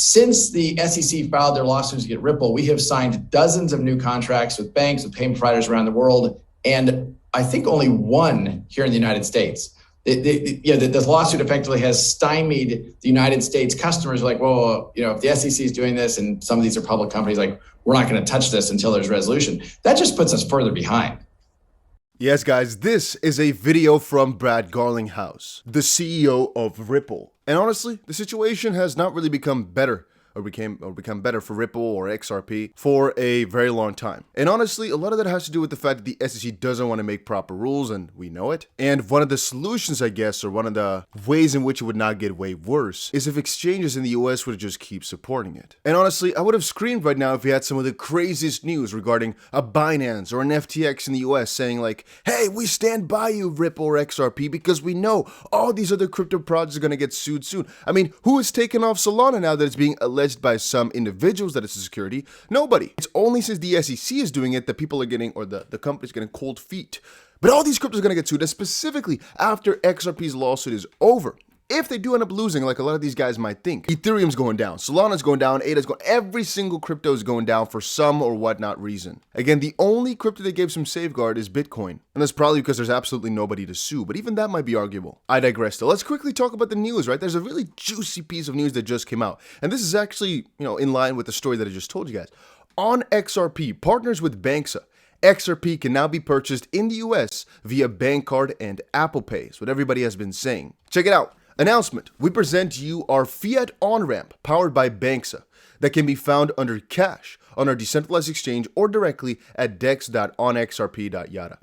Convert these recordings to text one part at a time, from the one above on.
Since the SEC filed their lawsuits against Ripple, we have signed dozens of new contracts with banks, with payment providers around the world, and I think only one here in the United States. This lawsuit effectively has stymied the United States. Customers are like, well, if the SEC is doing this and some of these are public companies, like, we're not going to touch this until there's resolution. That just puts us further behind. Yes, guys, this is a video from Brad Garlinghouse, the CEO of Ripple. And honestly, the situation has not really become better or become better for Ripple or XRP for a very long time. And honestly, a lot of that has to do with the fact that the SEC doesn't want to make proper rules, and we know it. And one of the solutions, I guess, or one of the ways in which it would not get way worse, is if exchanges in the US would just keep supporting it. And honestly, I would have screamed right now if we had some of the craziest news regarding a Binance or an FTX in the US saying like, hey, we stand by you, Ripple or XRP, because we know all these other crypto projects are going to get sued soon. I mean, who has taken off Solana now that it's being alleged by some individuals that it's a security? Nobody. It's only since the SEC is doing it that people are getting, or the company's getting cold feet. But all these cryptos are going to get sued, and specifically after XRP's lawsuit is over. If they do end up losing, like a lot of these guys might think, Ethereum's going down, Solana's going down, ADA's going, every single crypto is going down for some or whatnot reason. Again, the only crypto that gave some safeguard is Bitcoin. And that's probably because there's absolutely nobody to sue, but even that might be arguable. I digress though. Let's quickly talk about the news, right? There's a really juicy piece of news that just came out. And this is actually, in line with the story that I just told you guys. On XRP, partners with Banksa. XRP can now be purchased in the US via bank card and Apple Pay. It's what everybody has been saying. Check it out. Announcement. We present you our fiat on-ramp powered by Banksa that can be found under cash on our decentralized exchange or directly at dex.onxrp.yada.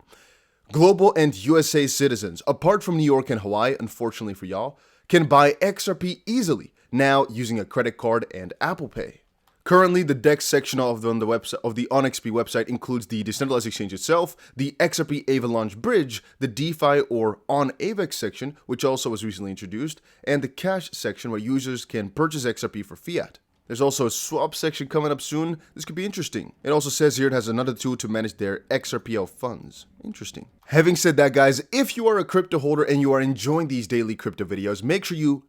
Global and USA citizens, apart from New York and Hawaii, unfortunately for y'all, can buy XRP easily now using a credit card and Apple Pay. Currently, the DEX section of the website of the OnXP website includes the decentralized exchange itself, the XRP Avalanche bridge, the DeFi or on AVEX section, which also was recently introduced, and the cash section where users can purchase XRP for fiat. There's also a swap section coming up soon. This could be interesting. It also says here it has another tool to manage their XRPL funds. Interesting. Having said that, guys, if you are a crypto holder and you are enjoying these daily crypto videos, make sure you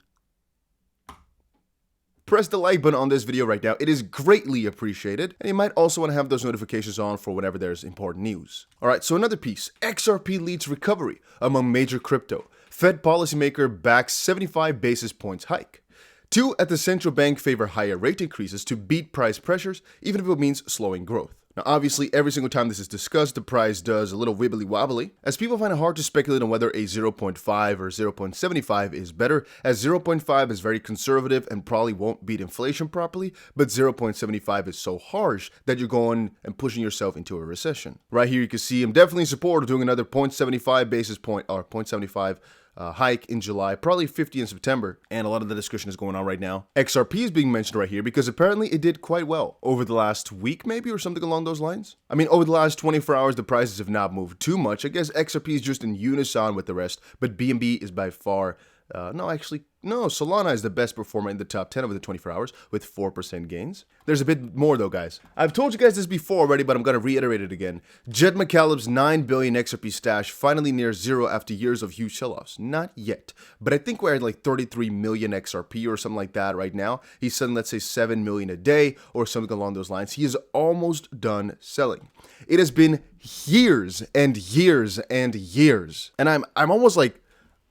press the like button on this video right now. It is greatly appreciated. And you might also want to have those notifications on for whenever there's important news. All right, so another piece. XRP leads recovery among major crypto. Fed policymaker backs 75 basis points hike. 2 at the central bank favor higher rate increases to beat price pressures, even if it means slowing growth. Now, obviously, every single time this is discussed, the price does a little wibbly wobbly, as people find it hard to speculate on whether a 0.5 or 0.75 is better, as 0.5 is very conservative and probably won't beat inflation properly, but 0.75 is so harsh that you're going and pushing yourself into a recession. Right here, you can see I'm definitely in support of doing another 0.75 basis point, or 0.75 hike in July, probably 50 in September, and a lot of the discussion is going on right now. XRP is being mentioned right here because apparently it did quite well over the last week, maybe, or something along those lines. I mean, over the last 24 hours, the prices have not moved too much. I guess XRP is just in unison with the rest, but BNB is by far Solana is the best performer in the top 10 over the 24 hours with 4% gains. There's a bit more though, guys. I've told you guys this before already, but I'm going to reiterate it again. Jed McCaleb's 9 billion XRP stash finally near zero after years of huge sell-offs. Not yet, but I think we're at like 33 million XRP or something like that right now. He's selling, let's say, 7 million a day or something along those lines. He is almost done selling. It has been years and years and years, and I'm almost like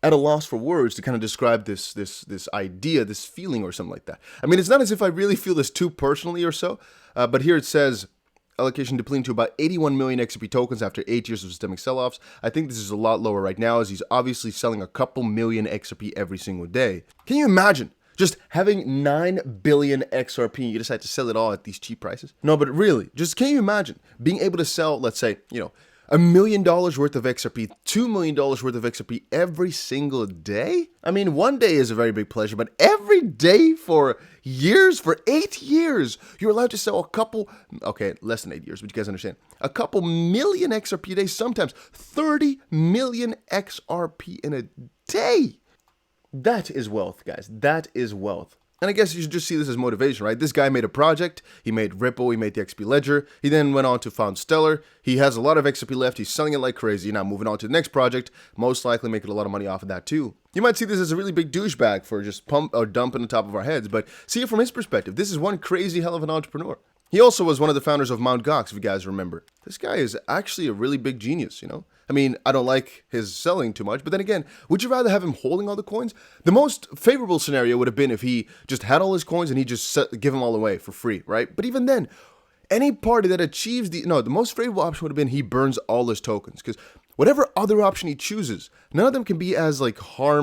at a loss for words to kind of describe this idea, this feeling or something like that. I mean, it's not as if I really feel this too personally or so, but here it says allocation depleting to about 81 million XRP tokens after 8 years of systemic sell-offs. I think this is a lot lower right now as he's obviously selling a couple million XRP every single day. Can you imagine just having 9 billion XRP and you decide to sell it all at these cheap prices? No, but really, just can you imagine being able to sell, let's say, $1 million worth of XRP, $2 million worth of XRP every single day? I mean, one day is a very big pleasure, but every day for years, for 8 years, you're allowed to sell a couple, okay, less than 8 years, but you guys understand, a couple million XRP a day, sometimes 30 million XRP in a day. That is wealth, guys. That is wealth. And I guess you should just see this as motivation, right? This guy made a project, he made Ripple, he made the XP Ledger, he then went on to found Stellar, he has a lot of XRP left, he's selling it like crazy, now moving on to the next project, most likely making a lot of money off of that too. You might see this as a really big douchebag for just pump or dumping on top of our heads, but see it from his perspective. This is one crazy hell of an entrepreneur. He also was one of the founders of Mt. Gox, if you guys remember. This guy is actually a really big genius, you know? I mean, I don't like his selling too much, but then again, would you rather have him holding all the coins? The most favorable scenario would have been if he just had all his coins and he just give them all away for free, right? But even then, any party that achieves the most favorable option would have been he burns all his tokens, because whatever other option he chooses, none of them can be as like how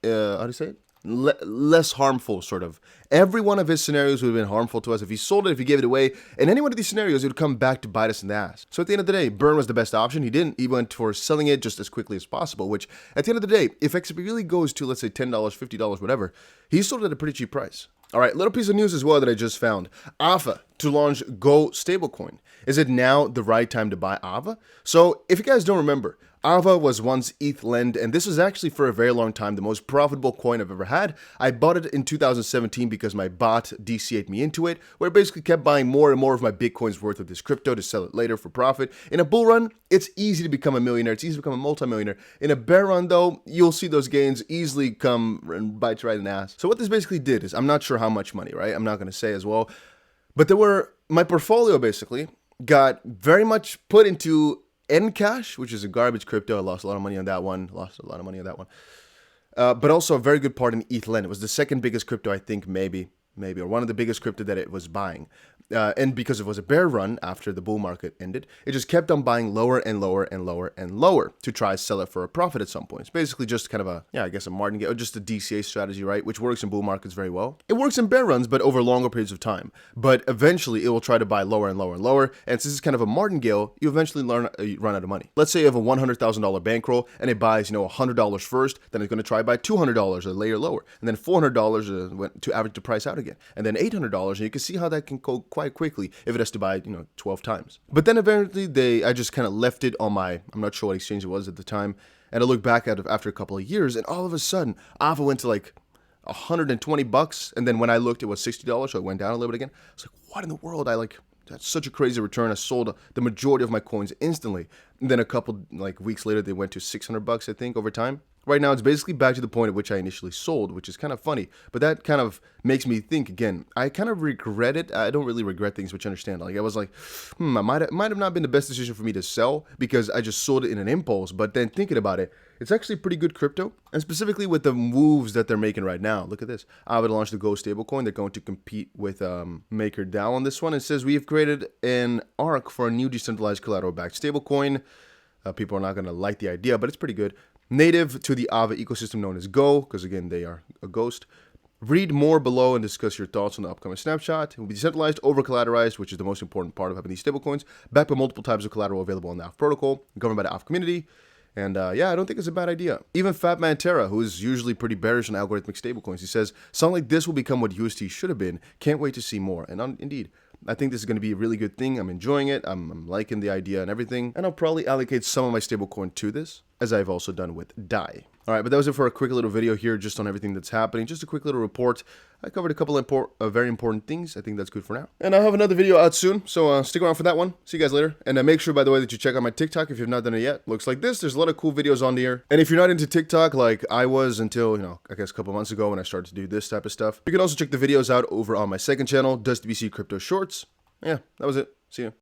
do you say it? Less harmful, sort of. Every one of his scenarios would have been harmful to us if he sold it, if he gave it away. In any one of these scenarios, it would come back to bite us in the ass. So at the end of the day, burn was the best option. He didn't. He went for selling it just as quickly as possible, which at the end of the day, if XRP really goes to, let's say, $10, $50, whatever, he sold it at a pretty cheap price. All right, little piece of news as well that I just found. Aave to launch GHO stablecoin. Is it now the right time to buy Aave? So if you guys don't remember, Aave was once ETH Lend, and this was actually for a very long time the most profitable coin I've ever had. I bought it in 2017 because my bot DCA'd me into it, where I basically kept buying more and more of my Bitcoin's worth of this crypto to sell it later for profit. In a bull run, it's easy to become a millionaire. It's easy to become a multimillionaire. In a bear run, though, you'll see those gains easily come and bite you right in the ass. So what this basically did is, I'm not sure how much money, right? I'm not going to say as well. But my portfolio basically got very much put into Encash, which is a garbage crypto. I lost a lot of money on that one. But also a very good part in ETH Lend. It was the second biggest crypto, I think, maybe, or one of the biggest crypto that it was buying. And because it was a bear run after the bull market ended, it just kept on buying lower and lower and lower and lower to try to sell it for a profit at some point. It's basically just kind of a martingale, or just a DCA strategy, right? Which works in bull markets very well. It works in bear runs, but over longer periods of time. But eventually, it will try to buy lower and lower and lower. And since it's kind of a martingale, you eventually run out of money. Let's say you have a $100,000 bankroll and it buys, $100 first, then it's going to try to buy $200 a layer lower, and then $400 went to average the price out again, and then $800, and you can see how that can go quite quickly if it has to buy 12 times. But then eventually I just kind of left it on my, I'm not sure what exchange it was at the time, and I looked back at it after a couple of years, and all of a sudden Aave went to like $120, and then when I looked it was $60, so it went down a little bit again. I was like, what in the world? That's such a crazy return. I sold the majority of my coins instantly, and then a couple weeks later they went to $600, I think, over time. Right now, it's basically back to the point at which I initially sold, which is kind of funny. But that kind of makes me think again. I kind of regret it. I don't really regret things, which you understand. I was like, I might have not been the best decision for me to sell because I just sold it in an impulse. But then thinking about it, it's actually pretty good crypto. And specifically with the moves that they're making right now. Look at this. I would launch the GHO stablecoin. They're going to compete with MakerDAO on this one. It says, we have created an ARC for a new decentralized collateral-backed stablecoin. People are not going to like the idea, but it's pretty good. Native to the Aave ecosystem known as GHO, because again, they are a ghost. Read more below and discuss your thoughts on the upcoming snapshot. It will be decentralized, over-collateralized, which is the most important part of having these stablecoins, backed by multiple types of collateral available on the Aave protocol, governed by the Aave community. And I don't think it's a bad idea. Even Fatman Terra, who is usually pretty bearish on algorithmic stablecoins, he says, something like this will become what UST should have been. Can't wait to see more. And indeed, I think this is going to be a really good thing. I'm enjoying it. I'm liking the idea and everything. And I'll probably allocate some of my stablecoin to this, as I've also done with DAI. All right, but that was it for a quick little video here just on everything that's happening. Just a quick little report. I covered a couple of very important things. I think that's good for now. And I'll have another video out soon, so stick around for that one. See you guys later. And make sure, by the way, that you check out my TikTok if you've not done it yet. Looks like this. There's a lot of cool videos on here. And if you're not into TikTok like I was until, I guess a couple months ago when I started to do this type of stuff, you can also check the videos out over on my second channel, DustBC Crypto Shorts. Yeah, that was it. See ya.